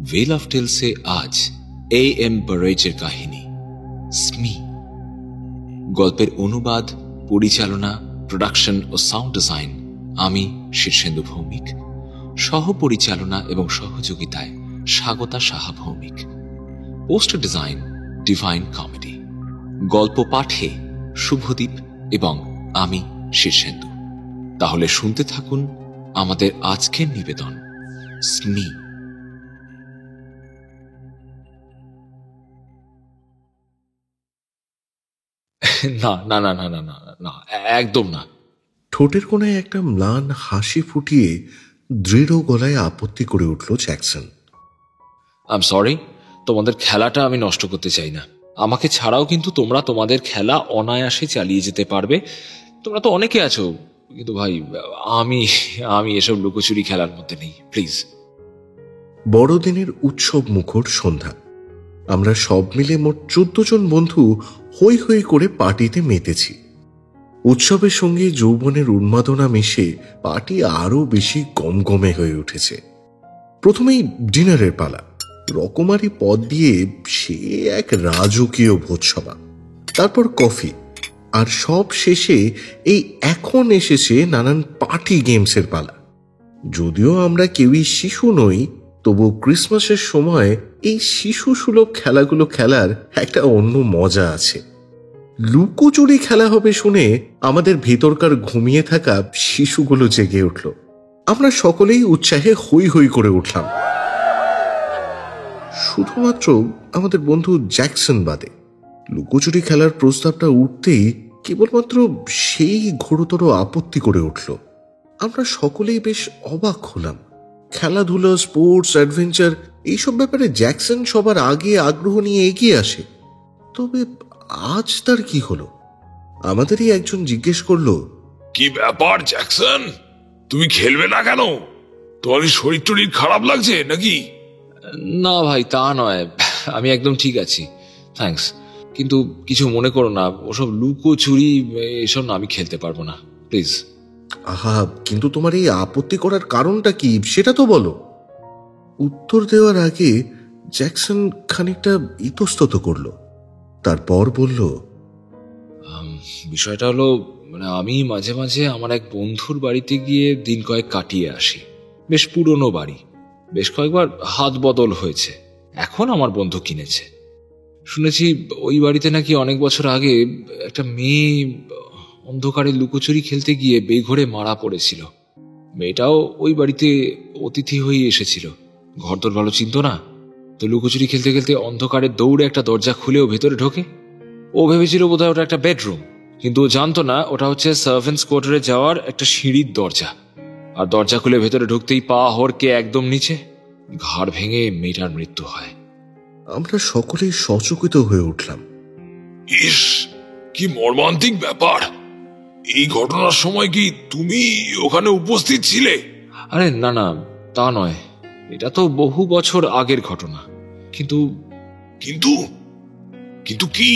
Well of টেলসে আজ M বারেজের কাহিনী স্মি। গল্পের অনুবাদ, পরিচালনা, প্রোডাকশন ও সাউন্ড ডিজাইন আমি শীর্ষেন্দু ভৌমিক, সহ পরিচালনা এবং সহযোগিতায় Swagata Saha Bhowmik, poster design divine comedy, গল্প পাঠে শুভদীপ এবং আমি শীর্ষেন্দু। তাহলে শুনতে থাকুন আমাদের আজকের নিবেদন স্মি। না না না না না না না, একদম না। ঠোঁটের কোনায় একটা ম্লান হাসি ফুটিয়ে দৃঢ় গলায় আপত্তি করে উঠল জ্যাকসন। আই এম সরি, তোমাদের খেলাটা আমি নষ্ট করতে চাই না। আমাকে ছাড়াও কিন্তু তোমরা তোমাদের খেলা অনায়াসে চালিয়ে যেতে পারবে। তোমরা তো অনেকে আছো, কিন্তু ভাই আমি আমি এসব লুকোচুরি খেলার মধ্যে নেই, প্লিজ। বড়দিনের উৎসব মুখর সন্ধ্যা। আমরা সব মিলে মোট 14 জন বন্ধু হই হই করে পার্টিতে মেতেছি। উৎসবের সঙ্গে যৌবনের উন্মাদনা মিশে পার্টি আরো বেশি গমগমে হয়ে উঠেছে। প্রথমেই ডিনারের পালা। রকমারি পদ দিয়ে সে এক রাজকীয় ভোজসভা, তারপর কফি, আর সব শেষে এই এখন এসেছে নানান পার্টি গেমসের পালা। যদিও আমরা কেউই শিশু নই, তবু ক্রিসমাসের সময় এই শিশু সুলভ খেলাগুলো খেলার একটা অন্য মজা আছে। লুকোচুরি খেলা হবে শুনে আমাদের ভেতরকার ঘুমিয়ে থাকা শিশুগুলো জেগে উঠল। আমরা সকলেই উৎসাহে হই হই করে উঠলাম, শুধুমাত্র আমাদের বন্ধু জ্যাকসন বাদে। লুকোচুরি খেলার প্রস্তাবটা উঠতেই কেবলমাত্র সেই ঘোরতর আপত্তি করে উঠল। আমরা সকলেই বেশ অবাক হলাম। খেলাধুলা, স্পোর্টস, অ্যাডভেঞ্চার এইসব ব্যাপারে জ্যাকসন সবার আগে আগ্রহ নিয়ে এগিয়ে আসে। তবে আজ তার কি হলো? আমাদেরই একজন জিজ্ঞেস করলো, কি ব্যাপার জ্যাকসন, তুমি খেলবে না কেন? তোমার শরীর টরীর খারাপ লাগছে নাকি? না ভাই, তা নয়, আমি একদম ঠিক আছি, থ্যাঙ্কস। কিন্তু কিছু মনে করো না, ওসব লুকোচুরি এসব না, আমি খেলতে পারবো না, প্লিজ। আহা, কিন্তু তোমার এই আপত্তি করার কারণটা কি সেটা তো বলো। উত্তর দেওয়ার আগে জ্যাকসন খানিকটা ইতস্তত করল, তারপর বলল, বিষয়টা হলো, আমি মাঝে মাঝে আমার এক বন্ধুর বাড়িতে গিয়ে দিন কয়েক কাটিয়ে আসি। বেশ পুরনো বাড়ি, বেশ কয়েকবার হাত বদল হয়েছে, এখন আমার বন্ধু কিনেছে। শুনেছি ওই বাড়িতে নাকি অনেক বছর আগে একটা মেয়ে অন্ধকারে লুকোচুরি খেলতে গিয়ে বেঘরে মারা পড়েছিল। মেয়েটাও ওই বাড়িতে অতিথি হয়ে এসেছিল, ঘরদোর ভালো চিনত না, তো লুকোচুরি খেলতে খেলতে অন্ধকারে দৌড়ে একটা দরজা খুলেও ভেতরে ঢোকে। ও ভেবেছিল বোধহয় ওটা একটা বেডরুম, কিন্তু ও জানতো না ওটা হচ্ছে সার্ভেন্টস কোয়ার্টারে যাওয়ার একটা সিঁড়ির দরজা। আর দরজা খুলে ভেতরে ঢুকতেই পা হড়কে একদম নিচে, ঘাড় ভেঙে মেয়েটার মৃত্যু হয়। আমরা সকলেই সচকিত হয়ে উঠলাম। ইস, কি মর্মান্তিক ব্যাপার! এই ঘটনার সময় কি তুমি ওখানে উপস্থিত ছিলে? আরে না না, তা নয়, এটা তো বহু বছর আগের ঘটনা। কিন্তু কিন্তু কিন্তু কি?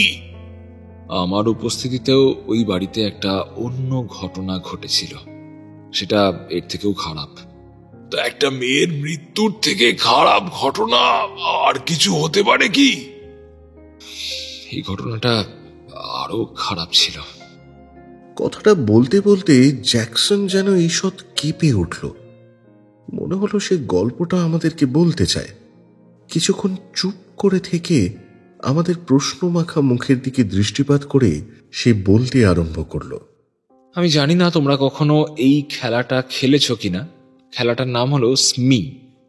আমার উপস্থিতিতেও ওই বাড়িতে একটা অন্য ঘটনা ঘটেছিল, সেটা এর থেকেও খারাপ। তা একটা মেয়ের মৃত্যুর থেকে খারাপ ঘটনা আর কিছু হতে পারে কি? এই ঘটনাটা আরো খারাপ ছিল। কথাটা বলতে বলতে জ্যাকসন যেন ঈষৎ কেঁপে উঠল। মনে হলো সে গল্পটা আমাদেরকে বলতে চায়। কিছুক্ষণ চুপ করে থেকে আমাদের প্রশ্নমাখা মুখের দিকে দৃষ্টিপাত করে সে বলতে আরম্ভ করল। আমি জানি না তোমরা কখনো এই খেলাটা খেলেছ কিনা। খেলাটার নাম হলো স্মি।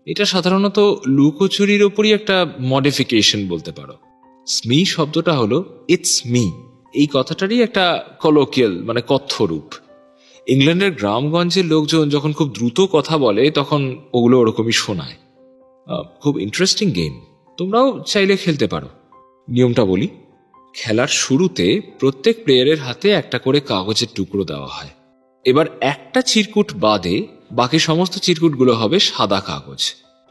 এটা সাধারণত লুকোচুরির ওপরই একটা মডিফিকেশন বলতে পারো। স্মি শব্দটা হলো ইটস মি, এই কথাটারই একটা কলোকিয়াল কথ্য রূপ। ইংল্যান্ডের গ্রামগঞ্জের লোকজন যখন খুব দ্রুত কথা বলে তখন ওগুলো ওরকমই শোনায়। খুব ইন্টারেস্টিং গেম, তোমরাও চাইলে খেলতে পারো। নিয়মটা বলি, খেলার শুরুতে প্রত্যেক প্লেয়ারের হাতে একটা করে কাগজের টুকরো দেওয়া হয়। এবার একটা চিরকুট বাদে বাকি সমস্ত চিরকুটগুলো হবে সাদা কাগজ।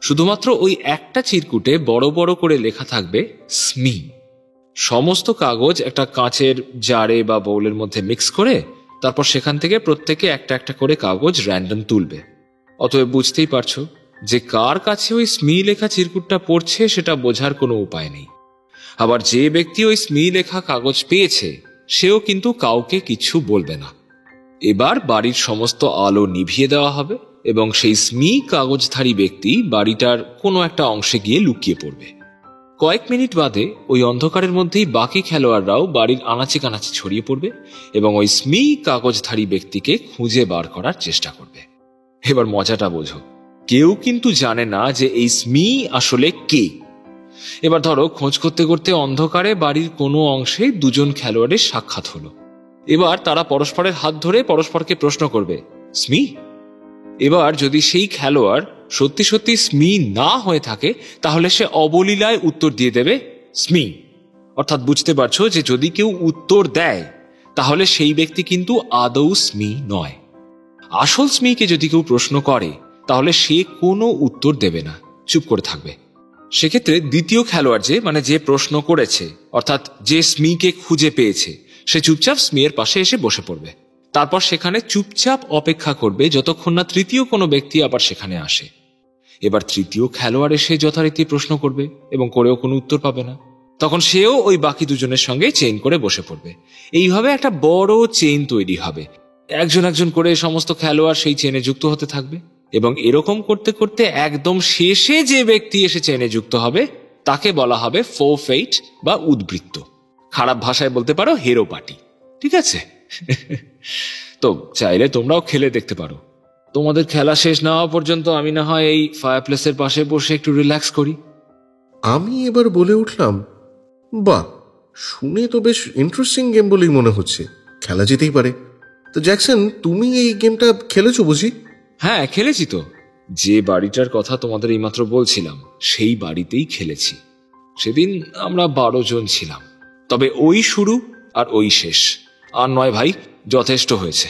শুধুমাত্র ওই একটা চিরকুটে বড় বড় করে লেখা থাকবে স্মি। সমস্ত কাগজ একটা কাঁচের জারে বা বোলের মধ্যে মিক্স করে তারপর সেখান থেকে প্রত্যেকে একটা একটা করে কাগজ র্যান্ডম তুলবে। অতএব বুঝতেই পারছো যে কার কাছে ওই স্মি লেখা চিরকুটটা পড়ছে সেটা বোঝার কোনো উপায় নেই। আবার যে ব্যক্তি ওই স্মি লেখা কাগজ পেয়েছে সেও কিন্তু কাউকে কিছু বলবে না। এবার বাড়ির সমস্ত আলো নিভিয়ে দেওয়া হবে এবং সেই স্মি কাগজধারী ব্যক্তি বাড়িটার কোনো একটা অংশে গিয়ে লুকিয়ে পড়বে। কয়েক মিনিট বাদে ওই অন্ধকারের মধ্যেই বাকি খেলোয়াড়রাও বাড়ির আনাচে কানাচে ছড়িয়ে পড়বে এবং ওই স্মি কাগজধারী ব্যক্তিকে খুঁজে বার করার চেষ্টা করবে। এবার মজাটা বোঝো, কেউ কিন্তু জানে না যে এই স্মি আসলে কে। এবার ধরো খোঁজ করতে করতে অন্ধকারে বাড়ির কোনো অংশে দুজন খেলোয়াড়ের সাক্ষাৎ হলো। এবার তারা পরস্পরের হাত ধরে পরস্পরকে প্রশ্ন করবে, স্মি? এবার যদি সেই খেলোয়াড় সত্যি সত্যি স্মি না হয়ে থাকে তাহলে সে অবলীলায় উত্তর দিয়ে দেবে স্মি। অর্থাৎ বুঝতে পারছো যে যদি কেউ উত্তর দেয় তাহলে সেই ব্যক্তি কিন্তু আদৌ স্মি নয়। আসল স্মিকে যদি কেউ প্রশ্ন করে তাহলে সে কোনো উত্তর দেবে না, চুপ করে থাকবে। সেক্ষেত্রে দ্বিতীয় খেলোয়াড় যে প্রশ্ন করেছে, অর্থাৎ যে স্মিকে খুঁজে পেয়েছে, সে চুপচাপ স্মিয়ের পাশে এসে বসে পড়বে। তারপর সেখানে চুপচাপ অপেক্ষা করবে যতক্ষণ না তৃতীয় কোনো ব্যক্তি আবার সেখানে আসে। এবার তৃতীয় খেলোয়াড় এসে যথারীতি প্রশ্ন করবে এবং করেও কোনো উত্তর পাবে না। তখন সেও ওই বাকি দুজনের সঙ্গে চেইন করে বসে পড়বে। এইভাবে একটা বড় চেইন তৈরি হবে। একজন একজন করে সমস্ত খেলোয়াড় সেই চেইনে যুক্ত হতে থাকবে এবং এরকম করতে করতে একদম শেষে যে ব্যক্তি এসে চেইনে যুক্ত হবে তাকে বলা হবে ফোরফেইট বা উদ্বৃত্ত। খারাপ ভাষায় বলতে পারো হেরো পার্টি। ঠিক আছে? তো চাইলে তোমরাও খেলে দেখতে পারো। তোমাদের খেলা শেষ না হওয়া পর্যন্ত আমি না হয় এই ফায়ারপ্লেসের পাশে বসে একটু রিল্যাক্স করি। আমি এবার বলে উঠলাম, বাহ, শুনে তো বেশ ইন্টারেস্টিং গেম বলেই মনে হচ্ছে, খেলা যেতেই পারে। তো জ্যাকসন, তুমি এই গেমটা খেলেছো বুঝি? হ্যাঁ, খেলেছি তো। যে বাড়িটার কথা তোমাদের এইমাত্র বলছিলাম সেই বাড়িতেই খেলেছি। সেদিন আমরা 12 জন ছিলাম, তবে ওই শুরু আর ওই শেষ। আর নয় ভাই, যথেষ্ট হয়েছে।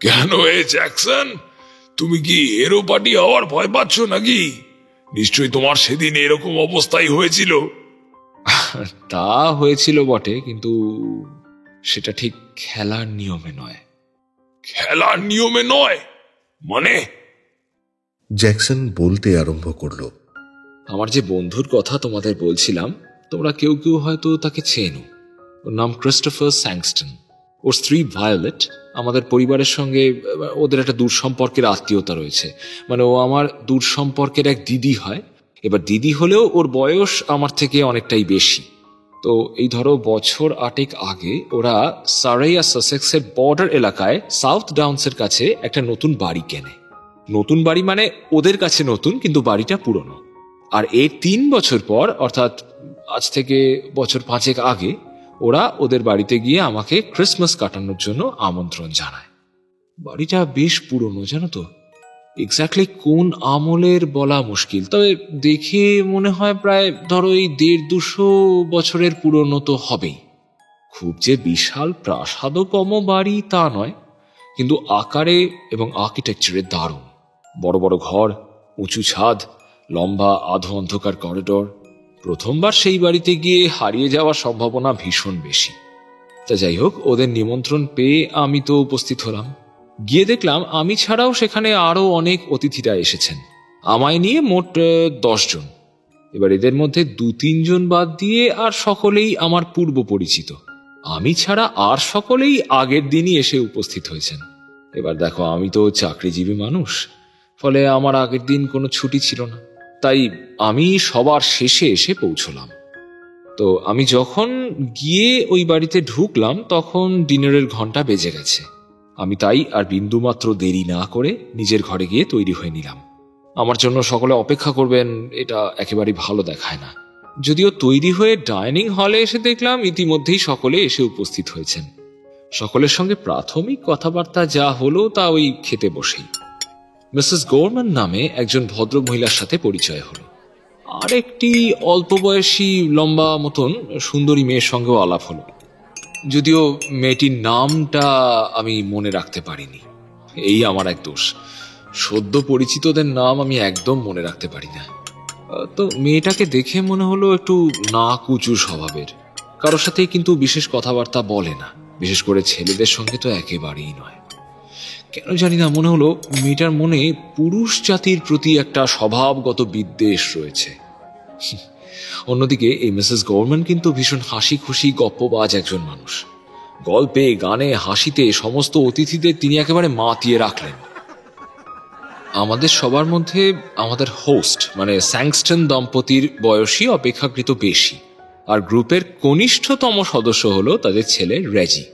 কেন জ্যাকসন, তুমি কি হেরো পার্টি হওয়ার ভয় পাচ্ছ নাকি? নিশ্চয়ই তোমার সেদিন এরকম অবস্থাই হয়েছিল। তা হয়েছিল বটে, কিন্তু সেটা ঠিক খেলার নিয়মে নয়। খেলার নিয়মে নয় মানে? জ্যাকসন বলতে আরম্ভ করলো, আমার যে বন্ধুর কথা তোমাদের বলছিলাম, তোমরা কেউ কেউ হয়তো তাকে চেনো। ওর নাম ক্রিস্টোফার স্যাংস্টন। ওর স্ত্রী ভায়োলেট। আমাদের পরিবারের সঙ্গে ওদের একটা দূর সম্পর্কের আত্মীয়তা রয়েছে। মানে ও আমার দূর সম্পর্কের এক দিদি হয়। এবার দিদি হলেও ওর বয়স আমার থেকে অনেকটাই বেশি। তো এই ধরো বছর 8 আগে ওরা সারে আর সাসেক্সের বর্ডার এলাকায় সাউথ ডাউন্সের কাছে একটা নতুন বাড়ি কেনে। নতুন বাড়ি মানে ওদের কাছে নতুন, কিন্তু বাড়িটা পুরনো। আর এর 3 বছর পর, অর্থাৎ আজ থেকে বছর 5 আগে, ওরা ওদের বাড়িতে গিয়ে আমাকে ক্রিসমাস কাটানোর জন্য আমন্ত্রণ জানায়। বাড়িটা বেশ পুরনো, জানো তো। এক্স্যাক্টলি কোন আমলের বলা মুশকিল, তবে দেখে মনে হয় প্রায় ধরো এই 150-200 বছরের পুরনো তো হবেই। খুব যে বিশাল প্রাসাদকম বাড়ি তা নয়, কিন্তু আকারে এবং আর্কিটেকচারে দারুণ। বড় বড় ঘর, উঁচু ছাদ, লম্বা আধো অন্ধকার করিডোর। প্রথমবার সেই বাড়িতে গিয়ে হারিয়ে যাওয়ার সম্ভাবনা ভীষণ বেশি। তা যাই হোক, ওদের নিমন্ত্রণ পেয়ে আমি তো উপস্থিত হলাম। গিয়ে দেখলাম আমি ছাড়াও সেখানে আরো অনেক অতিথিরা এসেছেন। আমায় নিয়ে মোট 10 জন। এবার এদের মধ্যে 2-3 জন বাদ দিয়ে আর সকলেই আমার পূর্ব পরিচিত। আমি ছাড়া আর সকলেই আগের দিনই এসে উপস্থিত হয়েছেন। এবার দেখো, আমি তো চাকরিজীবী মানুষ, ফলে আমার আগের দিন কোনো ছুটি ছিল না। তাই আমি সবার শেষে এসে পৌঁছলাম। তো আমি যখন গিয়ে ওই বাড়িতে ঢুকলাম তখন ডিনারের ঘন্টা বেজে গেছে। আমি তাই আর বিন্দুমাত্র দেরি না করে নিজের ঘরে গিয়ে তৈরি হয়ে নিলাম। আমার জন্য সকলে অপেক্ষা করবেন এটা একেবারেই ভালো দেখায় না। যদিও তৈরি হয়ে ডাইনিং হলে এসে দেখলাম ইতিমধ্যেই সকলে এসে উপস্থিত হয়েছেন। সকলের সঙ্গে প্রাথমিক কথাবার্তা যা হলো তা ওই খেতে বসেই। মিসেস গোরম্যান নামে একজন ভদ্র মহিলার সাথে পরিচয় হলো। আর একটি অল্প বয়সী লম্বা মতন সুন্দরী মেয়ের সঙ্গেও আলাপ হলো, যদিও মেয়েটির নামটা আমি মনে রাখতে পারিনি। এই আমার এক দোষ, সদ্য পরিচিতদের নাম আমি একদম মনে রাখতে পারি না। তো মেয়েটাকে দেখে মনে হলো একটু নাকুচু স্বভাবের, কারোর সাথেই কিন্তু বিশেষ কথাবার্তা বলে না, বিশেষ করে ছেলেদের সঙ্গে তো একেবারেই নয়। কেন জানি না মনে হলো মেয়েটার মনে পুরুষ জাতির প্রতি একটা স্বভাবগত বিদ্বেষ রয়েছে। অন্যদিকে এই মিসেস গভর্নমেন্ট কিন্তু ভীষণ হাসি খুশি গপ্পবাজ একজন মানুষ। গল্পে গানে হাসিতে সমস্ত অতিথিদের তিনি একেবারে মাতিয়ে রাখলেন। আমাদের সবার মধ্যে আমাদের হোস্ট মানে স্যাংস্টন দম্পতির বয়সী অপেক্ষাকৃত বেশি, আর গ্রুপের কনিষ্ঠতম সদস্য হলো তাদের ছেলে রেজি।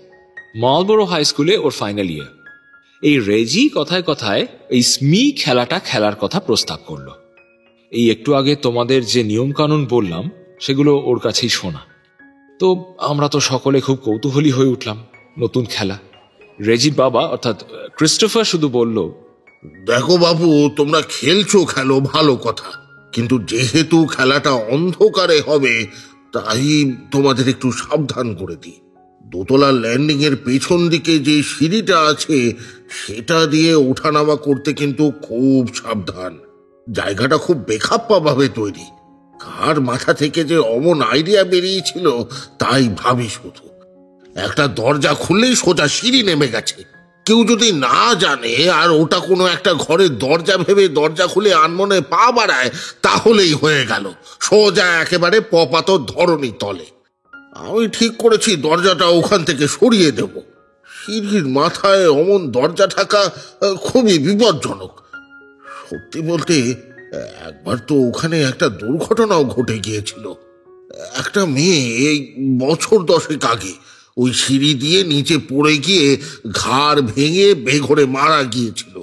মালবোরো হাই স্কুলে ওর ফাইনাল ইয়ার। এই রেজি কথায় কথায় এই স্মি খেলাটা খেলার কথা প্রস্তাব করলো। এই একটু আগে তোমাদের যে নিয়ম কানুন বললাম সেগুলো ওর কাছেই শোনা। তো আমরা তো সকলে খুব কৌতূহলী হয়ে উঠলাম। নতুন খেলা। রেজির বাবা অর্থাৎ ক্রিস্টোফার শুধু বলল, দেখো বাবু, তোমরা খেলছো খেলো, ভালো কথা, কিন্তু যেহেতু খেলাটা অন্ধকারে হবে তাই তোমাদের একটু সাবধান করে দিই। দোতলা ল্যান্ডিং এর পেছন দিকে যে সিঁড়িটা আছে সেটা দিয়ে ওঠানামা করতে কিন্তু খুব সাবধান। জায়গাটা খুব বেখাপ্পা ভাবে তৈরি। কার মাথা থেকে যে অমন আইডিয়া বেরিয়েছিল তাই ভাবি শুধু। একটা দরজা খুললেই সোজা সিঁড়ি নেমে গেছে। কেউ যদি না জানে আর ওটা কোনো একটা ঘরের দরজা ভেবে দরজা খুলে আনমনে পা বাড়ায় তাহলেই হয়ে গেল সোজা একেবারে পপাতর ধরনী তলে। আমি ঠিক করেছি দরজাটা ওখান থেকে সরিয়ে দেব। সিঁড়ির মাথায় অমন দরজা থাকা খুবই বিপজ্জনক। সত্যি বলতে একবার তো ওখানে একটা দুর্ঘটনাও ঘটে গিয়েছিল। একটা মেয়ে এই বছর 10 আগে ওই সিঁড়ি দিয়ে নিচে পড়ে গিয়ে ঘাড় ভেঙে বেঘরে মারা গিয়েছিল।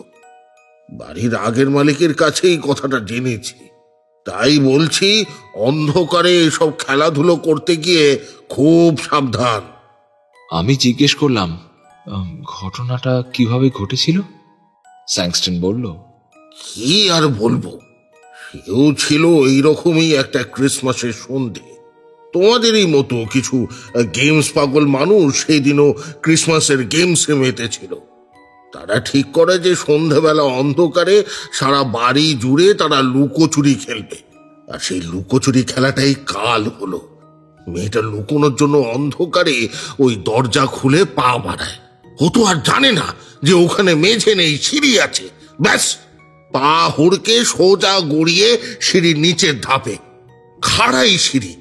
বাড়ির আগের মালিকের কাছেই কথাটা জেনেছি। তাই বলছি, অন্ধকারে এসব খেলাধুলো করতে গিয়ে খুব সাবধান। আমি জিজ্ঞেস করলাম, ঘটনাটা কিভাবে ঘটেছিল? স্যাংস্টন বলল, কি আর বলবো, সেও ছিল এইরকমই একটা ক্রিসমাসের সন্ধে। তোমাদেরই মতো কিছু গেমস পাগল মানুষ সেই দিনও ক্রিসমাসের গেমসে মেতেছিল। তারা ঠিক করে যে সন্ধ্যাবেলা অন্ধকারে সারা বাড়ি জুড়ে তারা লুকোচুরি খেলবে। আর সেই লুকোচুরি খেলাটাই কাল হলো। মেয়েটা লুকোনোর জন্য অন্ধকারে ওই দরজা খুলে পা বাড়ায়। ও তো আর জানে না যে ওখানে মেঝে নেই, সিঁড়ি আছে। ব্যাস, পা হুড়কে সোজা গড়িয়ে সিঁড়ির নিচের ধাপে। খাড়াই সিঁড়ি।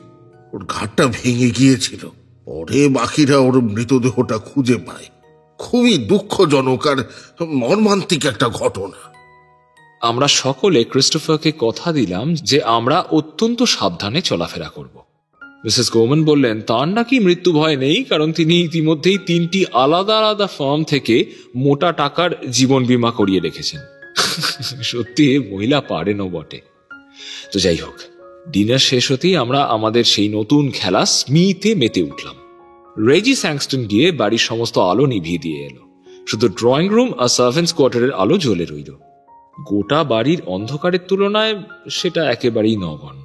ওর ঘাটটা ভেঙে গিয়েছিল। পরে বাকিরা ওর মৃতদেহটা খুঁজে পায়। খুবই দুঃখজনক আর মর্মান্তিক একটা ঘটনা। আমরা সকলে ক্রিস্টোফারকে কথা দিলাম যে আমরা অত্যন্ত সাবধানে চলাফেরা করব। মিসেস গোমেন বললেন তার নাকি মৃত্যু ভয় নেই, কারণ তিনি ইতিমধ্যেই 3টি আলাদা আলাদা ফার্ম থেকে মোটা টাকার জীবন বীমা করিয়ে রেখেছেন। সত্যি মহিলা পারেনও বটে। তো যাই হোক, ডিনার শেষ হতেই আমরা আমাদের সেই নতুন খেলা স্মিতে মেতে উঠলাম। রেজি স্যাংস্টন গিয়ে বাড়ির সমস্ত আলো নিভিয়ে দিয়ে এলো। শুধু ড্রয়িং রুম আর সার্ভেন্টস কোয়ার্টারের আলো জ্বলে রইল। গোটা বাড়ির অন্ধকারের তুলনায় সেটা একেবারেই নগণ্য।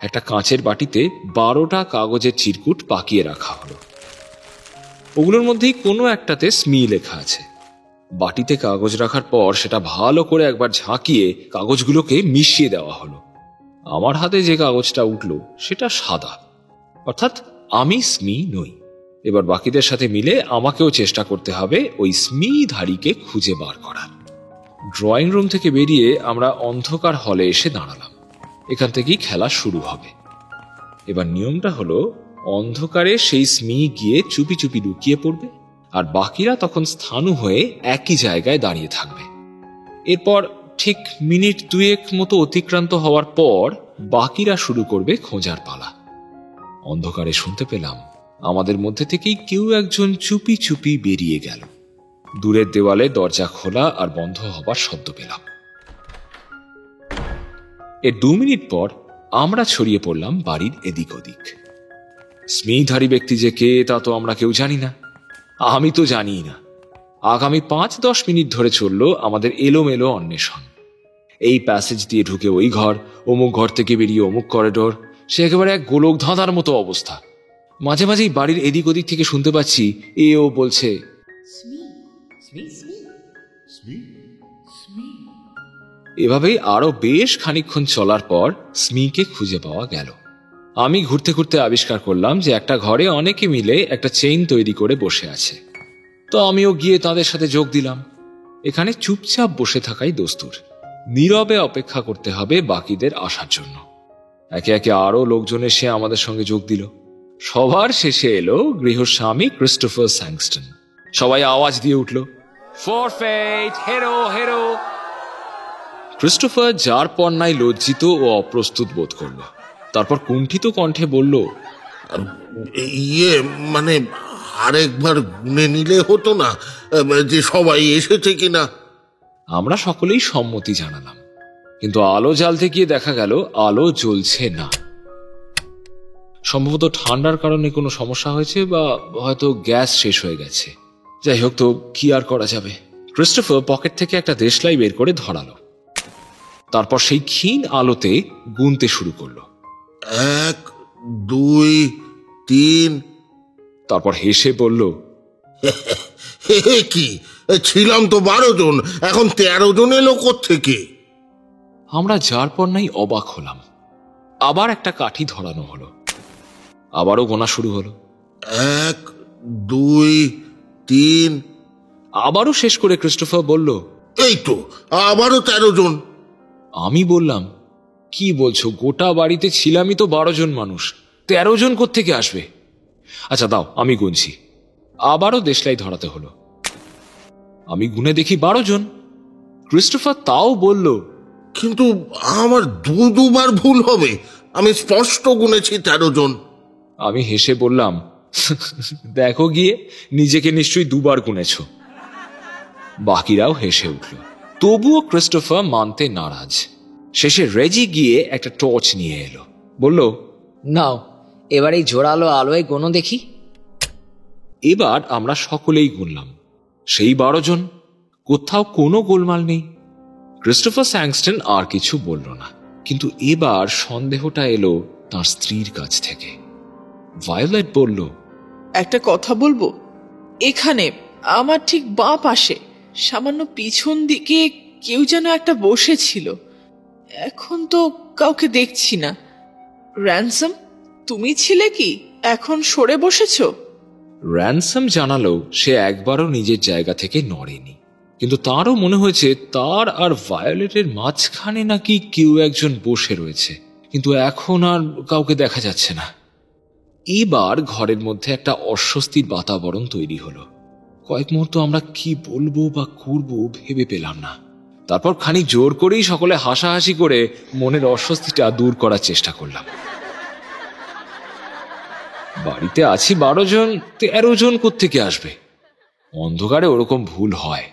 একটা কাঁচের বাটিতে 12টা কাগজের চিরকুট পাকিয়ে রাখা হলো। ওগুলোর মধ্যেই কোনো একটাতে স্মি লেখা আছে। বাটিতে কাগজ রাখার পর সেটা ভালো করে একবার ঝাঁকিয়ে কাগজগুলোকে মিশিয়ে দেওয়া হলো। আমার হাতে যে কাগজটা উঠল সেটা সাদা, অর্থাৎ আমি স্মি নই। এবার বাকিদের সাথে মিলে আমাকেও চেষ্টা করতে হবে ওই স্মি ধারীকে খুঁজে বার করার। ড্রয়িং রুম থেকে বেরিয়ে আমরা অন্ধকার হলে এসে দাঁড়ালাম। এখান থেকেই খেলা শুরু হবে। এবার নিয়মটা হলো, অন্ধকারে সেই স্মি গিয়ে চুপি চুপি লুকিয়ে পড়বে, আর বাকিরা তখন স্থাণু হয়ে একই জায়গায় দাঁড়িয়ে থাকবে। এরপর ঠিক মিনিট 2 মতো অতিক্রান্ত হওয়ার পর বাকিরা শুরু করবে খোঁজার পালা। অন্ধকারে শুনতে পেলাম আমাদের মধ্যে থেকেই কেউ একজন চুপি চুপি বেরিয়ে গেল। দূরের দেওয়ালে দরজা খোলা আর বন্ধ হবার শব্দ পেলাম। এর 2 মিনিট পর আমরা ছড়িয়ে পড়লাম বাড়ির এদিক ওদিক। স্মিধারী ব্যক্তি যে কে তা তো আমরা কেউ জানি না। আমি তো জানি না। আগামী 5-10 মিনিট ধরে চলল আমাদের এলোমেলো অন্বেষণ। এই প্যাসেজ দিয়ে ঢুকে ওই ঘর, অমুক ঘর থেকে বেরিয়ে অমুক করিডোর। সে একেবারে এক গোলক ধাঁধার মতো অবস্থা। মাঝে মাঝেই বাড়ির এদিক ওদিক থেকে শুনতে পাচ্ছি ও বলছে, এভাবেই আরো বেশ খানিকক্ষণ চলার পর স্মিকে খুঁজে পাওয়া গেল। আমি ঘুরতে ঘুরতে আবিষ্কার করলাম যে একটা ঘরে অনেকে মিলে একটা চেইন তৈরি করে বসে আছে। তো আমিও গিয়ে তাদের সাথে যোগ দিলাম। এখানে চুপচাপ বসে থাকাই দস্তুর। নীরবে অপেক্ষা করতে হবে বাকিদের আসার জন্য। একে একে আরো লোকজন এসে আমাদের সঙ্গে যোগ দিল। সবার শেষে এলো গৃহস্বামী ক্রিস্টোফার স্যাংস্টন। সবাই আওয়াজ দিয়ে উঠল, ফরফেট, হেরো হেরো। ক্রিস্টোফার যার পণ্যায় লজ্জিত ও অপ্রস্তুত বোধ করল। তারপর কুণ্ঠিত কণ্ঠে বলল, মানে আরেকবার গুনে নিলে হতো না যে সবাই এসেছে কিনা? আমরা সকলেই সম্মতি জানালাম, কিন্তু আলো জ্বালতে গিয়ে দেখা গেল আলো জ্বলছে না। সম্ভবত ঠান্ডার কারণে কোনো সমস্যা হয়েছে, বা হয়তো গ্যাস শেষ হয়ে গেছে। যাই হোক, তো কি আর করা যাবে। ক্রিস্টোফার পকেট থেকে একটা দেশলাই বের করে ধরালো। তারপর সেই ক্ষীণ আলোতে গুনতে শুরু করলো। 1, 2, 3। তারপর হেসে বলল, কি ছিলাম তো 12 জন, এখন 13 জন এলো কোত্থেকে? আমরা যার পর নাই অবাক হলাম। আবার একটা কাঠি ধরানো হলো, আবারও গোনা শুরু হলো। 1, 2, 3। আবারও শেষ করে ক্রিস্টোফার বলল, এই তো আবারও 13 জন। আমি বললাম, কি বলছো? গোটা বাড়িতে ছিলামই তো 12 জন মানুষ, 13 জন কোত্থেকে আসবে? আচ্ছা দাও, আমি গুনছি। আবারও দেশলাই ধরাতে হলো। আমি গুনে দেখি 12 জন। ক্রিস্টোফার তাও বলল, কিন্তু আমার দুবার ভুল হবে, আমি স্পষ্ট গুনেছি 13 জন। আমি হেসে বললাম, দেখো গিয়ে, নিজেকে নিশ্চয়ই 2 বার গুনেছ। বাকিরাও হেসে উঠল। তবুও ক্রিস্টোফার মানতে নারাজ। শেষে রেজি গিয়ে একটা টর্চ নিয়ে এলো, বলল, নাও এবার এই জোরালো আলোয় গোনো দেখি। এবার আমরা সকলেই গুনলাম, সেই 12 জন। কোথাও কোনো গোলমাল নেই। ক্রিস্টোফার স্যাংস্টন আর কিছু বলল না, কিন্তু এবার সন্দেহটা এলো তার স্ত্রীর কাছ থেকে। ভায়োলেট বলল, একটা কথা বলবো? এখানে আমার ঠিক বাঁ পাশে সামান্য পিছন দিকে কেউ যেন একটা বসেছিল। এখন তো কাউকে দেখছি না। র্যানসম, তুমি ছিলে কি এখন সরে বসেছো? র্যানসম জানালো সে একবারও নিজের জায়গা থেকে নড়েনি, কিন্তু তারও মনে হয়েছে তার আর ভায়োলেটের মাঝখানে নাকি কেউ একজন বসে রয়েছে, কিন্তু এখন আর কাউকে দেখা যাচ্ছে না। এবার ঘরের মধ্যে একটা অস্বস্তির বাতাবরণ তৈরি হলো। কয়েক মুহূর্ত আমরা কি বলবো বা করব ভেবে পেলাম না। তারপর খানিক জোর করেই সকলে হাসাহাসি করে মনের অস্বস্তিটা দূর করার চেষ্টা করলাম। বাড়িতে আছি 12 জন, 13 জন কোত্থেকে আসবে? অন্ধকারে ওরকম ভুল হয়।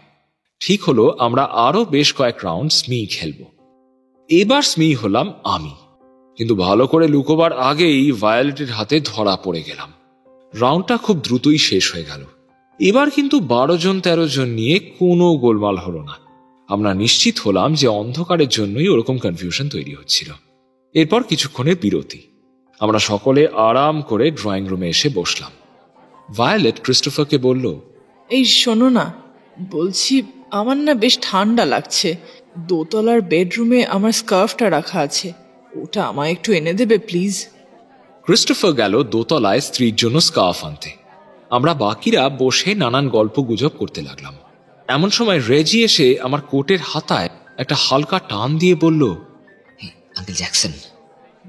ঠিক হলো আমরা আরো বেশ কয়েক রাউন্ড স্মি খেলব। এবার স্মি হলাম আমি, কিন্তু ভালো করে লুকোবার আগেই ভায়োলেটের হাতে ধরা পড়ে গেলাম। রাউন্ডটা খুব দ্রুতই শেষ হয়ে গেল। এবার কিন্তু 12 জন 13 জন নিয়ে কোনো গোলমাল হলো না। আমরা নিশ্চিত হলাম যে অন্ধকারের জন্যই ওরকম কনফিউশন তৈরি হচ্ছিল। এরপর কিছুক্ষণের বিরতি। আমরা সকলে আরাম করে ড্রয়িং রুমে এসে বসলাম। ভায়োলেট ক্রিস্টোফারকে বলল, এই শোনো না, বলছি আমার না বেশ ঠান্ডা লাগছে। দোতলার বেডরুমে আমার স্কার্ফটা রাখা আছে, ওটা আমায় একটু এনে দেবে প্লিজ? ক্রিস্টোফার গেল দোতলায় স্ত্রীর জন্য স্কার্ফ আনতে। আমরা বাকিরা বসে নানান গল্প গুজব করতে লাগলাম। এমন সময় রেজি এসে আমার কোটের হাতায় একটা হালকা টান দিয়ে বলল, আঙ্কেল জ্যাকসন,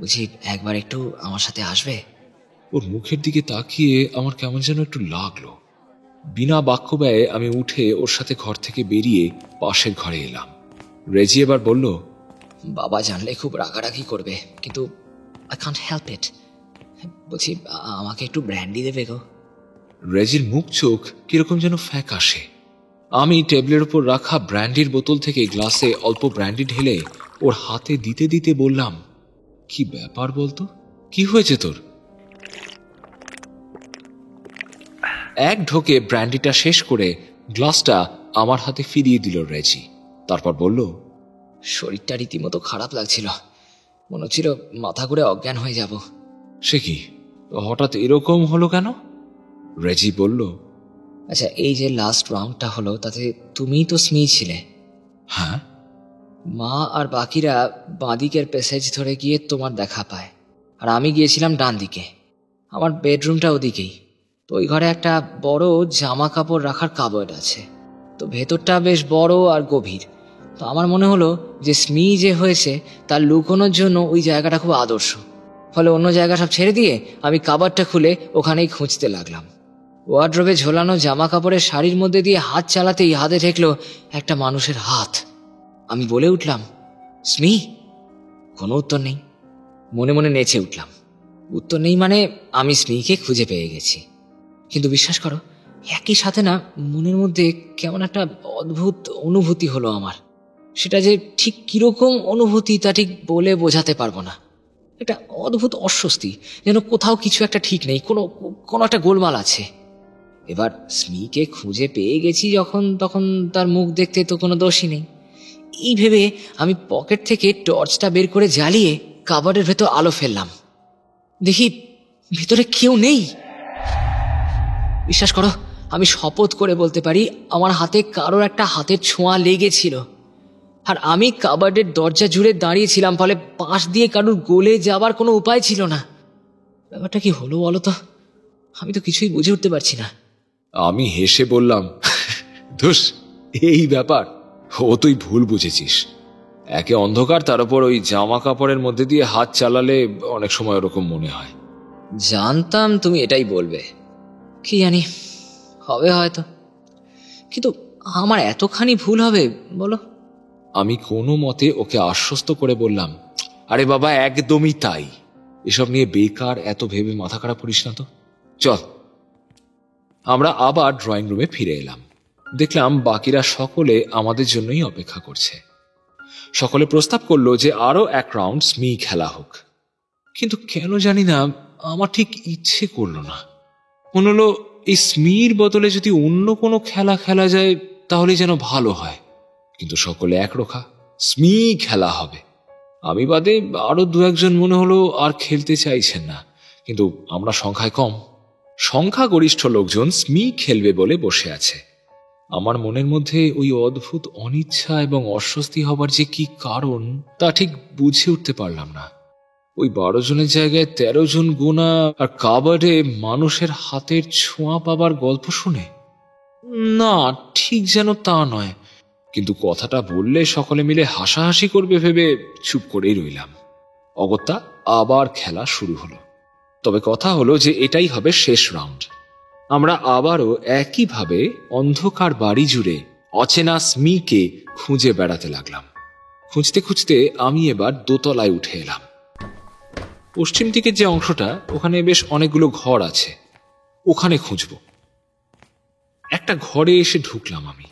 বুঝি একবার একটু আমার সাথে আসবে? ওর মুখের দিকে তাকিয়ে আমার কেমন যেন একটু লাগলো। বিনা বাক্য ব্যয়ে আমি উঠে ওর সাথে ঘর থেকে বেরিয়ে পাশের ঘরে এলাম। রেজি এবার বলল, বাবা জানলে খুব রাগারাগি করবে, কিন্তু আই কান্ট হেল্প ইট। বলছি আমাকে একটু ব্র্যান্ডি দেবে গো? রেজির মুখ চোখ কিরকম যেন ফ্যাকাশে। আমি টেবিলের উপর রাখা ব্র্যান্ডির বোতল থেকে গ্লাসে অল্প ব্র্যান্ডি ঢেলে ওর হাতে দিতে দিতে বললাম, কি ব্যাপার বলতো, কি হয়েছে তোর? এক ঢোকে ব্র্যান্ডিটা শেষ করে গ্লাসটা আমার হাতে ফিরিয়ে দিল রেজি। তারপর বলল, শরীরটা রীতিমতো খারাপ লাগছিল, মনে হচ্ছিল মাথা ঘুরে অজ্ঞান হয়ে যাব। সে কি, হঠাৎ এরকম হলো কেন? রেজি বলল, আচ্ছা এই যে লাস্ট রাউন্ডটা হলো তাতে তুমিই তো স্মি ছিলে। হ্যাঁ। মা আর বাকিরা বাঁদিকের প্যাসেজ ধরে গিয়ে তোমার দেখা পায়, আর আমি গিয়েছিলাম ডান দিকে। আমার বেডরুমটা ওদিকেই, তো ওই ঘরে একটা বড় জামা কাপড় রাখার কাবোর্ড আছে, তো ভেতরটা বেশ বড় আর গভীর। তো আমার মনে হলো যে স্মি যে হয়েছে তার লুকোনোর জন্য ওই জায়গাটা খুব আদর্শ। ফলে অন্য জায়গা সব ছেড়ে দিয়ে আমি কাবারটা খুলে ওখানেই খুঁজতে লাগলাম। ওয়ার্ড্রোবে ঝোলানো জামা কাপড়ের শাড়ির মধ্যে দিয়ে হাত চালাতেই হাতে ঠেকলো একটা মানুষের হাত। আমি বলে উঠলাম, স্মি। কোনো উত্তর নেই। মনে মনে নেচে উঠলাম। উত্তর নেই মানে আমি স্মিকে খুঁজে পেয়ে গেছি। কিন্তু বিশ্বাস করো, একই সাথে না মনের মধ্যে কেমন একটা অদ্ভুত অনুভূতি হলো আমার। সেটা যে ঠিক কিরকম অনুভূতি তা ঠিক বলে বোঝাতে পারবো না। একটা অদ্ভুত অস্বস্তি, যেন কোথাও কিছু একটা ঠিক নেই, কোনো একটা গোলমাল আছে। এবার স্মিকে খুঁজে পেয়ে গেছি যখন, তখন তার মুখ দেখতে তো কোনো দোষই নেই। এই ভেবে আমি পকেট থেকে টর্চটা বের করে জ্বালিয়ে কাবার্ডের ভেতর আলো ফেললাম। দেখি ভেতরে কেউ নেই। বিশ্বাস করো, আমি শপথ করে বলতে পারি আমার হাতে কারোর একটা হাতের ছোঁয়া লেগেছিল। আর আমি কাবার্ডের দরজা জুড়ে দাঁড়িয়েছিলাম, ফলে পাশ দিয়ে কারোর গলে যাবার কোনো উপায় ছিল না। ব্যাপারটা কি হলো বলো তো? আমি তো কিছুই বুঝে উঠতে পারছি না। আমি হেসে বললাম, ধুস, এই ব্যাপার, ও তুই ভুল বুঝেছিস। একে অন্ধকার, তার উপর ওই জামা কাপড়ের মধ্যে দিয়ে হাত চালালে অনেক সময় ওরকম মনে হয়। জানতাম তুমি এটাই বলবে। কি জানি, হবে হয়তো। কিন্তু আমার এতখানি ভুল হবে বলো? আমি কোনো মতে ওকে আশ্বস্ত করে বললাম, আরে বাবা, একদমই তাই। এসব নিয়ে বেকার এত ভেবে মাথা খারাপ করিস না তো, চল। আমরা আবার ড্রয়িং রুমে ফিরে এলাম। দেখলাম বাকিরা সকলে আমাদের জন্যই অপেক্ষা করছে। সকলে প্রস্তাব করলো যে আরো এক রাউন্ড স্মি খেলা হোক। কিন্তু কেন জানি না আমার ঠিক ইচ্ছে করলো না। মনে হলো এই স্মির বদলে যদি অন্য কোনো খেলা খেলা যায় তাহলে যেন ভালো হয়। কিন্তু সকলে একরোখা, স্মি খেলা হবে। আমি বাদে আরো দু একজন মনে হলো আর খেলতে চাইছেন না। কিন্তু আমরা সংখ্যায় কম, সংখ্যাগরিষ্ঠ লোকজন স্মি খেলবে বলে বসে আছে। আমার মনের মধ্যে ওই অদ্ভুত অনিচ্ছা এবং অস্বস্তি হবার যে কি কারণ তা ঠিক বুঝে উঠতে পারলাম না। ওই 12 জনের জায়গায় 13 জন গোনা আর কাবার্ডে মানুষের হাতের ছোঁয়া পাবার গল্প শুনে, না ঠিক যেন তা নয়। কিন্তু কথাটা বললে সকলে মিলে হাসাহাসি করবে ভেবে চুপ করেই রইলাম। অগত্যা আবার খেলা শুরু হলো। তবে কথা হলো যে এটাই হবে শেষ রাউন্ড। আমরা আবারও একইভাবে অন্ধকার বাড়ি জুড়ে অচেনা স্মিকে খুঁজে বেড়াতে লাগলাম। খুঁজতে খুঁজতে আমি এবার দোতলায় উঠে এলাম। পশ্চিম দিকের যে অংশটা, ওখানে বেশ অনেকগুলো ঘর আছে, ওখানে খুঁজব। একটা ঘরে এসে ঢুকলাম আমি।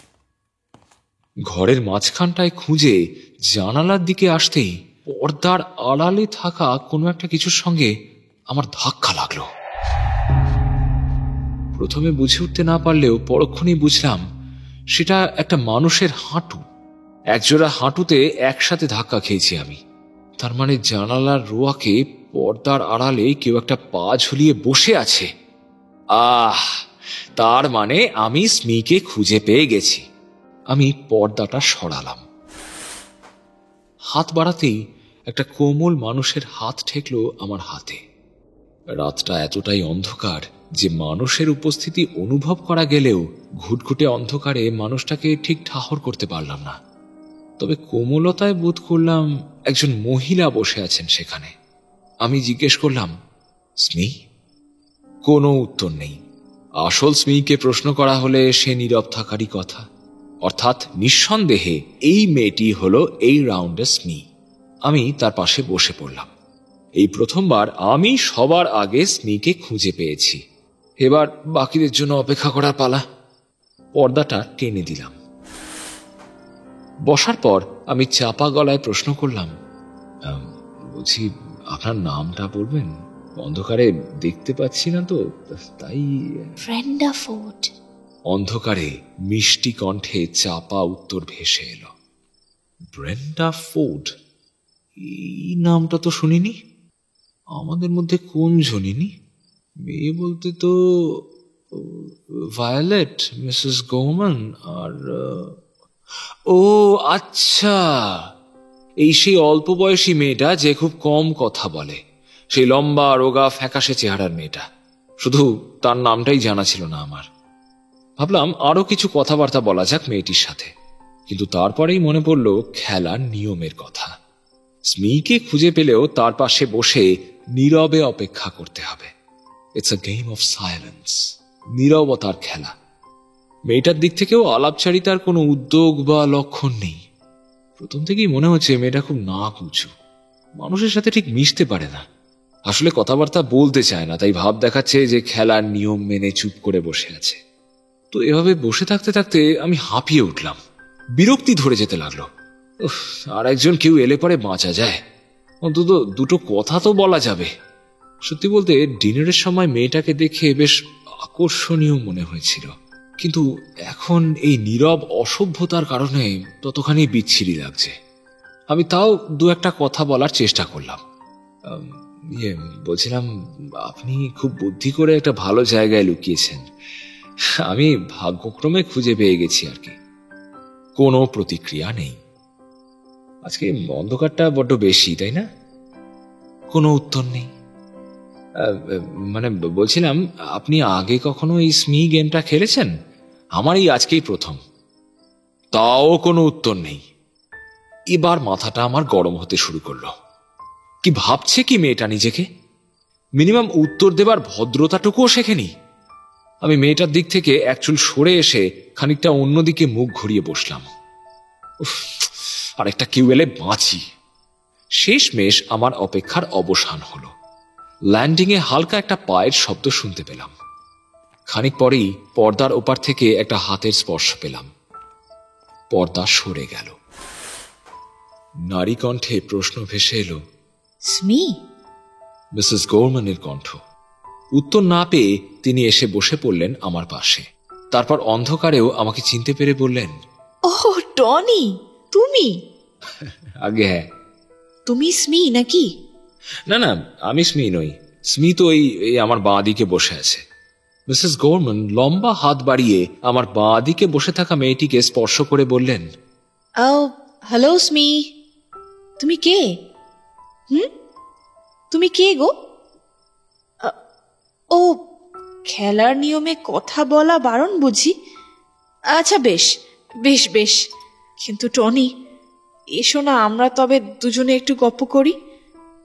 ঘরের মাঝখানটায় খুঁজে জানালার দিকে আসতেই পর্দার আড়ালে থাকা কোনো একটা কিছুর সঙ্গে আমার ধাক্কা লাগলো। প্রথমে বুঝে উঠতে না পারলেও পরক্ষণেই বুঝলাম সেটা একটা মানুষের হাঁটু। একজোড়া হাঁটুতে একসাথে ধাক্কা খেয়েছি আমি। তার মানে জানালার রোয়াকে পর্দার আড়ালে কেউ একটা পা ঝুলিয়ে বসে আছে। তার মানে আমি স্মিকে খুঁজে পেয়ে গেছি। আমি পর্দাটা সরালাম। হাত বাড়াতেই একটা কোমল মানুষের হাত ঠেকলো আমার হাতে। রাতটা এতটাই অন্ধকার যে মানুষের উপস্থিতি অনুভব করা গেলেও ঘুটঘুটে অন্ধকারে মানুষটাকে ঠিক ঠাহর করতে পারলাম না। তবে কোমলতায় বোধ করলাম একজন মহিলা বসে আছেন সেখানে। আমি জিজ্ঞেস করলাম, স্মি? কোনো উত্তর নেই। আসল স্মিকে প্রশ্ন করা হলে সে নীরব থাকারই কথা। অর্থাৎ নিঃসন্দেহে এই মেয়েটি হলো এই রাউন্ডের স্মি। আমি তার পাশে বসে পড়লাম। এই প্রথমবার আমি সবার আগে স্মিকে খুঁজে পেয়েছি। এবার বাকিদের জন্য অপেক্ষা করার পালা। পর্দাটা টেনে দিলাম। বসার পর আমি চাপা গলায় প্রশ্ন করলাম, বলছি আপনার নামটা বলবেন? অন্ধকারে দেখতে পাচ্ছি না তো, তাই। Brenda Ford. অন্ধকারে মিষ্টি কণ্ঠে চাপা উত্তর ভেসে এলো। Brenda Ford? এই নামটা তো শুনিনি। আমাদের মধ্যে কোন জনিনি? মেয়ে বলতে তো ভায়োলেট, মিসেস গোমান আর ও আচ্ছা, এই সেই অল্প বয়সী মেয়েটা যে খুব কম কথা বলে, সেই লম্বা রোগা ফ্যাকাশে চেহারার মেয়েটা। শুধু তার নামটাই জানা ছিল না আমার। ভাবলাম আরো কিছু কথাবার্তা বলা যাক মেয়েটির সাথে, কিন্তু তারপরেই মনে পড়ল খেলার নিয়মের কথা। স্মিকে খুঁজে পেলেও তার পাশে বসে নীরবে অপেক্ষা করতে হবে। It's a game of silence, নীরবতার খেলা। মেয়েটার দিক থেকেও আলাপচারিতার কোনো উদ্যোগ বা লক্ষণ নেই। প্রথম থেকেই মনে হচ্ছে মেয়েটা খুব নাকুচু, মানুষের সাথে ঠিক মিশতে পারে না, আসলে কথাবার্তা বলতে চায় না, তাই ভাব দেখাচ্ছে যে খেলার নিয়ম মেনে চুপ করে বসে আছে। তো এভাবে বসে থাকতে থাকতে আমি হাঁপিয়ে উঠলাম, বিরক্তি ধরে যেতে লাগলো। আর একজন কেউ এলে পরে বাঁচা যায়, অন্তত দুটো কথা তো বলা যাবে। সত্যি বলতে ডিনারের সময় মেয়েটাকে দেখে বেশ আকর্ষণীয় মনে হয়েছিল, কিন্তু এখন এই নীরব অসভ্যতার কারণে ততখানি বিচ্ছিরি লাগছে। আমি তাও দু একটা কথা বলার চেষ্টা করলাম। বলছিলাম, আপনি খুব বুদ্ধি করে একটা ভালো জায়গায় লুকিয়েছেন, আমি ভাগ্যক্রমে খুঁজে পেয়ে গেছি আর কি। কোনো প্রতিক্রিয়া নেই। আজকে অন্ধকারটা বড্ড বেশি, তাই না? কোনো উত্তর নেই। মানে বলছিলাম, আপনি আগে কখনো এই স্মি গেমটা খেলেছেন? আমার এই আজকেই প্রথম। তাও কোনো উত্তর নেই। এবার মাথাটা আমার গরম হতে শুরু করলো। কি ভাবছে কি মেয়েটা নিজেকে? মিনিমাম উত্তর দেবার ভদ্রতাটুকুও শেখেনি। আমি মেয়েটার দিক থেকে এক চুল সরে এসে খানিকটা অন্যদিকে মুখ ঘুরিয়ে বসলাম। আরেকটা কেউ এলে বাঁচি। শেষমেশ আমার অপেক্ষার অবসান হলো। ল্যান্ডিংয়ে হালকা একটা পায়ের শব্দ শুনতে পেলাম। খানিক পরেই পর্দার ওপার থেকে একটা হাতের স্পর্শ পেলাম। পর্দা সরে গেল। নারী কণ্ঠে প্রশ্ন ভেসে এলো, স্মি? মিসেস গৌরম্যানের কণ্ঠ। উত্তর না পেয়ে তিনি এসে বসে পড়লেন আমার পাশে। তারপর অন্ধকারেও আমাকে চিনতে পেরে বললেন, ওহ টনি, তুমি? আগে হ্যাঁ। তুমি স্মি নাকি? না না, আমি স্মি নই। স্মি তো এই আমার বাঁ দিকে বসে আছে। মিসেস গৌরম্যান লম্বা হাত বাড়িয়ে আমার বাঁ দিকে বসে থাকা মেয়েটিকে স্পর্শ করে বললেন, ও হ্যালো স্মি, তুমি কে? তুমি কে গো? ও, খেলার নিয়মে কথা বলা বারণ বুঝি? আচ্ছা বেশ বেশ বেশ, কিন্তু টনি এসো না, আমরা তবে দুজনে একটু গপ্প করি।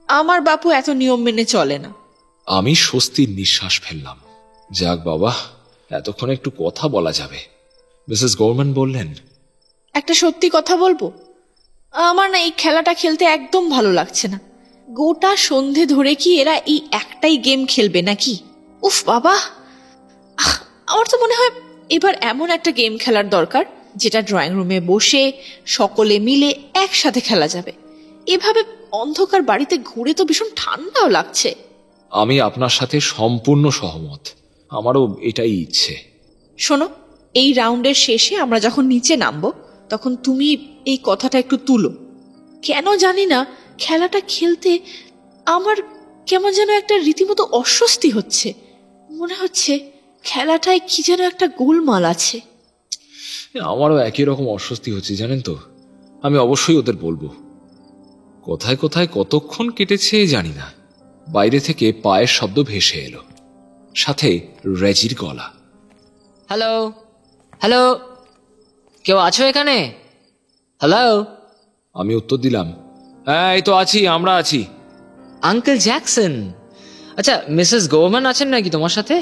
আমার বাপু এত নিয়ম মেনে চলে না। আমি স্বস্তির নিঃশ্বাস ফেললাম। যাক বাবা, এতক্ষণ একটু কথা বলা যাবে। মিসেস গৌরম্যান বললেন, একটা সত্যি কথা বলবো, আমার না এই খেলাটা খেলতে একদম ভালো লাগছে না। গোটা সন্ধে ধরে কি এরা এই একটাই গেম খেলবে নাকি? উফ বাবা, আমার তো মনে হয় এবার এমন একটা গেম খেলার দরকার যেটা ড্রয়িং রুমে বসে সকলে মিলে একসাথে খেলা যাবে। এভাবে অন্ধকার বাড়িতে ঘুরে তো ভীষণ ঠান্ডাও লাগছে। আমি আপনার সাথে সম্পূর্ণ সহমত, আমারও এটাই ইচ্ছে। শোনো, এই রাউন্ডের শেষে আমরা যখন নিচে নামবো তখন তুমি এই কথাটা একটু তুলো। কেন জানি না খেলাটা খেলতে আমার কেমন যেন একটা রীতিমতো অস্বস্তি হচ্ছে। মনে হচ্ছে খেলাটায় কি যেন একটা গোলমাল আছে। আমারও একই রকম অস্বস্তি হচ্ছে, জানেন তো। আমি অবশ্যই ওদের বলবো। কোথায় কোথায় কতক্ষণ কেটেছে জানি না। বাইরে থেকে পায়ের শব্দ ভেসে এলো, সাথে রেজির গলা। হ্যালো হ্যালো, কেউ আছো এখানে? হ্যালো। আমি উত্তর দিলাম, হ্যাঁ এই তো আছি, আমরা আছি। আঙ্কেল জ্যাকসন, আচ্ছা মিসেস গৌরম্যান আছেন নাকি তোমার সাথে?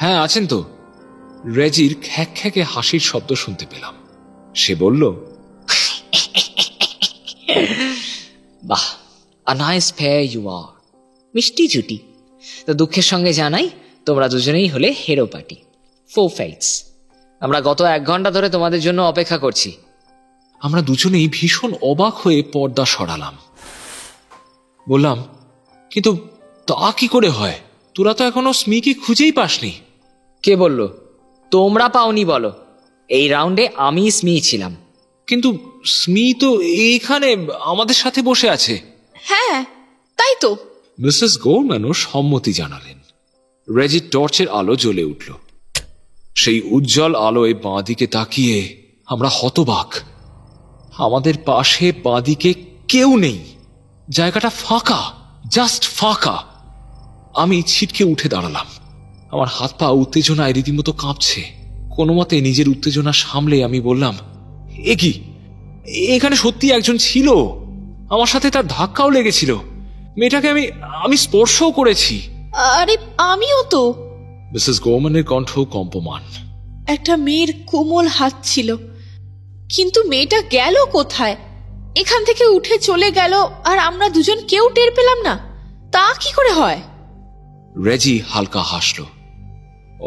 হ্যাঁ আছেন তো। রেজির খ্যাক খ্যাকে হাসির শব্দ শুনতে পেলাম। সে বলল, বাহ, a nice pair you are. মিষ্টি জুটি। তো দুঃখের সঙ্গে জানাই, তোমরা দুজনেই হলে হেরো পার্টি, 4 ফাইটস। আমরা গত 1 ঘন্টা ধরে তোমাদের জন্য অপেক্ষা করছি। আমরা দুজনেই ভীষণ অবাক হয়ে পর্দা সরালাম। বললাম, কিন্তু তা কি করে হয়? তোরা তো এখনো স্মিকে খুঁজেই পাসনি। কে বলল তোমরা পাওনি? বলো। এই রাউন্ডে আমি স্মি ছিলাম। কিন্তু স্মি তো এইখানে আমাদের সাথে বসে আছে। হ্যাঁ তাই তো। মিসেস গৌরম্যানও সম্মতি জানালেন। রেজির টর্চের আলো জ্বলে উঠল। সেই উজ্জ্বল আলোয় বাঁ দিকে তাকিয়ে আমরা হতবাক। আমাদের পাশে বাঁ দিকে কেউ নেই, জায়গাটা ফাঁকা, জাস্ট ফাঁকা। আমি ছিটকে উঠে দাঁড়ালাম। আমার হাত পা উত্তেজনায় রীতিমতো কাঁপছে। কোনো মতে নিজের উত্তেজনা সামলে আমি বললাম, এ কি, এখানে সত্যি একজন ছিল, আমার সাথে তার ধাক্কাও লেগেছিল, মেয়েটাকে আমি স্পর্শও করেছি। আরে আমিও তো। মিসেস গোমানের কণ্ঠ কম্পমান। একটা মেয়ের কোমল হাত ছিল, কিন্তু মেয়েটা গেল কোথায়? এখান থেকে উঠে চলে গেল আর আমরা দুজন কেউ টের পেলাম না। তা কি করে হয়? রেজি হালকা হাসল।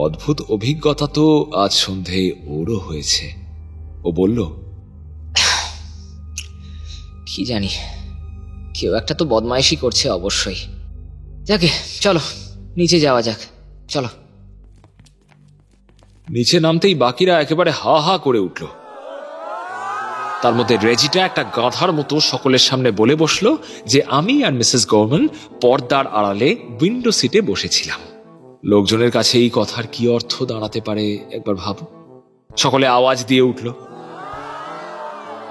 অদ্ভুত অভিজ্ঞতা তো আজ সন্ধে ওরও হয়েছে। ও বলল, কি জানি, কেউ একটা তো বদমাইশি করছে অবশ্যই। যাকে, চলো নিচে যাওয়া যাক, চলো। নিচে নামতেই বাকিরা একেবারে হা হা করে উঠল। তার মধ্যে রেজিটা একটা গাধার মতো সকলের সামনে বলে বসলো যে আমি আর মিসেস গভর্নমেন্ট পর্দার আড়ালে উইন্ডো সিটে বসেছিলাম। লোকজনের কাছে এই কথার কি অর্থ দাঁড়াতে পারে একবার ভাবো। সকলে আওয়াজ দিয়ে উঠল।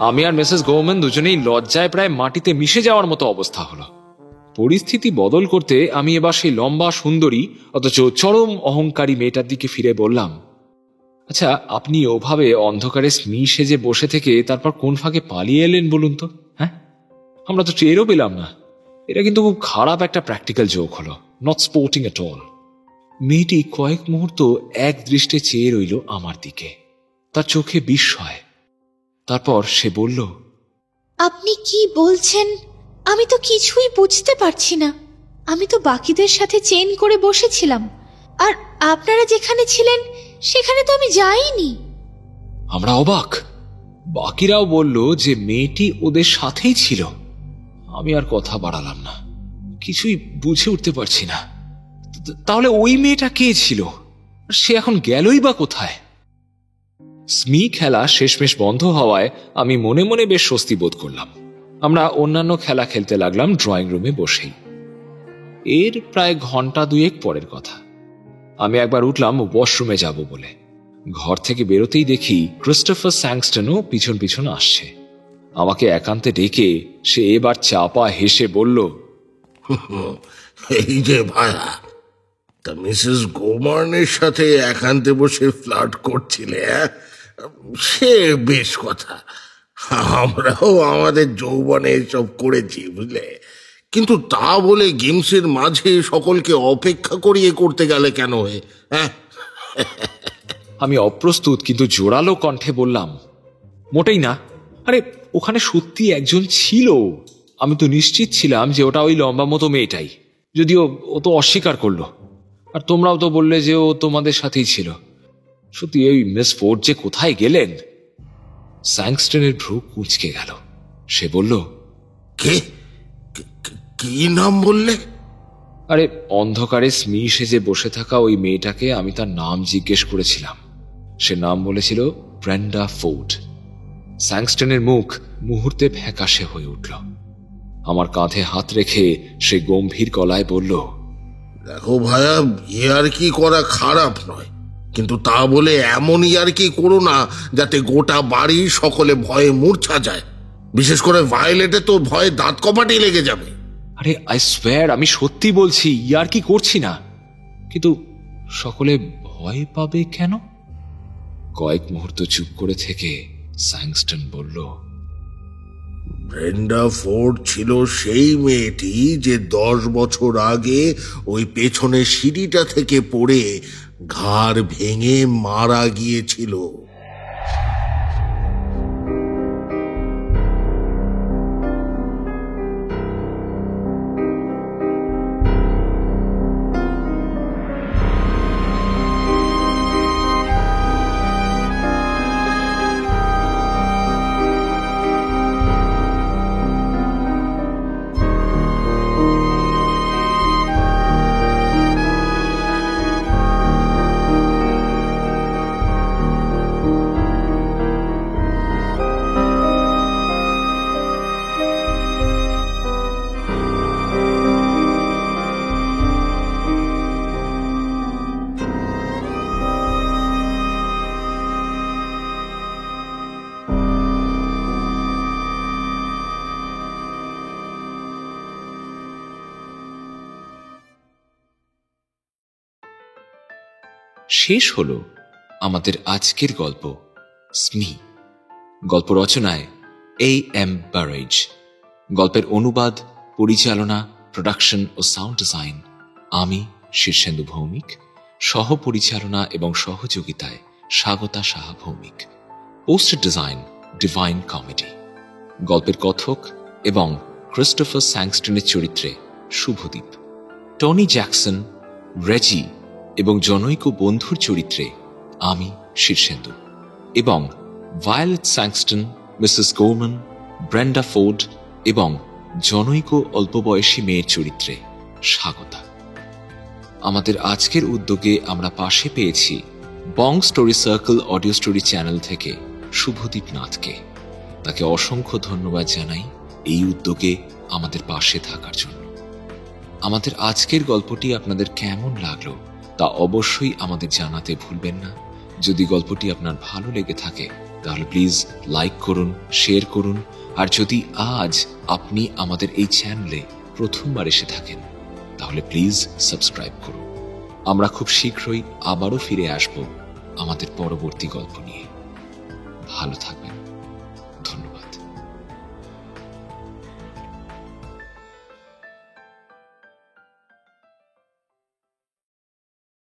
আমি আর মিসেস গভর্নমেন্ট দুজনেই লজ্জায় প্রায় মাটিতে মিশে যাওয়ার মতো অবস্থা হলো। পরিস্থিতি বদল করতে আমি এবার সেই লম্বা সুন্দরী অথচ চরম অহংকারী মেয়েটার দিকে ফিরে বললাম, আচ্ছা, আপনি ওভাবে অন্ধকারে স্মি সেজে বসে থেকে তারপর কোন ফাঁকে পালিয়ে এলেন বলুন তো? হ্যাঁ, আমরা তো টেরও পেলাম না। এটা কিন্তু খুব খারাপ একটা প্র্যাকটিক্যাল জোক হলো, নট স্পোর্টিং এট অল। মেয়েটি কয়েক মুহূর্ত এক দৃষ্টে চেয়ে রইল আমার দিকে, তার চোখে বিস্ময়। তারপর সে বলল, আপনি কি বলছেন? আমি তো কিছুই বুঝতে পারছি না। আমি তো বাকিদের সাথে চেইন করে বসেছিলাম, আর আপনারা যেখানে ছিলেন সেখানে তো আমি যাইনি। আমরা অবাক। বাকিরাও বলল যে মেয়েটি ওদের সাথেই ছিল। আমি আর কথা বাড়ালাম না, কিছুই বুঝে উঠতে পারছি না। তাহলে ওই মেয়েটা কে ছিল? সে এখন গেলই বা কোথায়? স্মি খেলা শেষমেশ বন্ধ হওয়ায় আমি মনে মনে বেশ স্বস্তি বোধ করলাম। আমরা অন্যান্য খেলা খেলতে লাগলাম ড্রয়িং রুমে বসেই। এর প্রায় ঘন্টা দুয়েক পরের কথা। আমি একবার উঠলাম ওয়াশরুমে যাব বলে। ঘর থেকে বেরোতেই দেখি ক্রিস্টোফার স্যাংস্টনও পিছন পিছন আসছে। আমাকে একান্তে ডেকে সে এবার চাপা হেসে বলল, এই যে ভায়া, তা মিসেস গোমার্নের সাথে একান্তে বসে ফ্লার্ট করছিলে? সে বেশ কথা, আমরাও আমাদের যৌবনে এসব করেছি বুঝলে, কিন্তু তা বলে গেমসের মাঝে সকলকে অপেক্ষা করিয়ে করতে গেলে কেন? হ্যাঁ, আমি অপ্রস্তুত কিন্তু জোরালো কণ্ঠে বললাম, মোটেই না। আরে ওখানে সত্যি একজন ছিল, আমি তো নিশ্চিত ছিলাম যে ওটা ওই লম্বা মতো মেয়েটাই, যদিও ও তো অস্বীকার করলো। আর তোমরাও তো বললে যে ও তোমাদের সাথেই ছিল। সত্যি ওই মিস ফোর্ড যে কোথায় গেলেন? স্যাংস্টনের ভ্রু কুঁচকে গেল। সে বলল, কে? কি নাম বললে? আরে অন্ধকারে স্মি সেজে বসে থাকা ওই মেয়েটাকে আমি তার নাম জিজ্ঞেস করেছিলাম। সে নাম বলেছিল ব্রেন্ডা ফোর্ড। স্যাংস্টনের মুখ মুহূর্তে ফ্যাকাশে হয়ে উঠল। আমার কাঁধে হাত রেখে সে গম্ভীর গলায় বলল, দেখো ভায়া, ইয়ার্কি করা খারাপ নয়, কিন্তু তা বলে এমন ইয়ার্কি করো না যাতে গোটা বাড়ি সকলে ভয়ে মূর্ছা যায়। বিশেষ করে ভায়োলেটে তো ভয়ে দাঁত কপাটি লেগে যাবে। আরে আই সোয়্যার, আমি সত্যি বলছি, ইয়ার কি করছি না। কিন্তু সকলে ভয় পাবে কেন? কয়েক মুহূর্ত চুপ করে থেকে স্যাংস্টন বলল, ব্রেন্ডা ফোর্ড ছিল সেই মেয়েটি যে 10 বছর আগে ওই পেছনের সিঁড়িটা থেকে পড়ে ঘাড় ভেঙে মারা গিয়েছিল। শেষ হলো আমাদের আজকের গল্প স্মি। গল্প রচনায় A.M. বারেজ। গল্পের অনুবাদ, পরিচালনা, প্রোডাকশন ও সাউন্ড ডিজাইন আমি শীর্ষেন্দু ভৌমিক, সহ পরিচালনা এবং সহযোগিতায় Swagata Saha Bhowmik. Poster design divine comedy. গল্পের কথক এবং ক্রিস্টোফার স্যাংস্টনের চরিত্রে শুভদীপ। টনি জ্যাকসন, রেজি এবং জনৈক বন্ধুর চরিত্রে আমি শীর্ষেন্দু, এবং Violet Sangston, Mrs Goman, Brenda Ford এবং জনৈক অল্প বয়সী মেয়ের চরিত্রে স্বাগতা। আমাদের আজকের উদ্যোগে আমরা পাশে পেয়েছি Bong story circle audio story channel থেকে শুভদীপ নাথকে। তাকে অসংখ্য ধন্যবাদ জানাই এই উদ্যোগে আমাদের পাশে থাকার জন্য। আমাদের আজকের গল্পটি আপনাদের কেমন লাগলো তা অবশ্যই আমাদের জানাতে ভুলবেন না। যদি গল্পটি আপনার ভালো লেগে থাকে তাহলে প্লিজ লাইক করুন, শেয়ার করুন, আর যদি আজ আপনি আমাদের এই চ্যানেলে প্রথমবার এসে থাকেন তাহলে প্লিজ সাবস্ক্রাইব করুন। আমরা খুব শীঘ্রই আবারও ফিরে আসব আমাদের পরবর্তী গল্প নিয়ে। ভালো থাকবেন।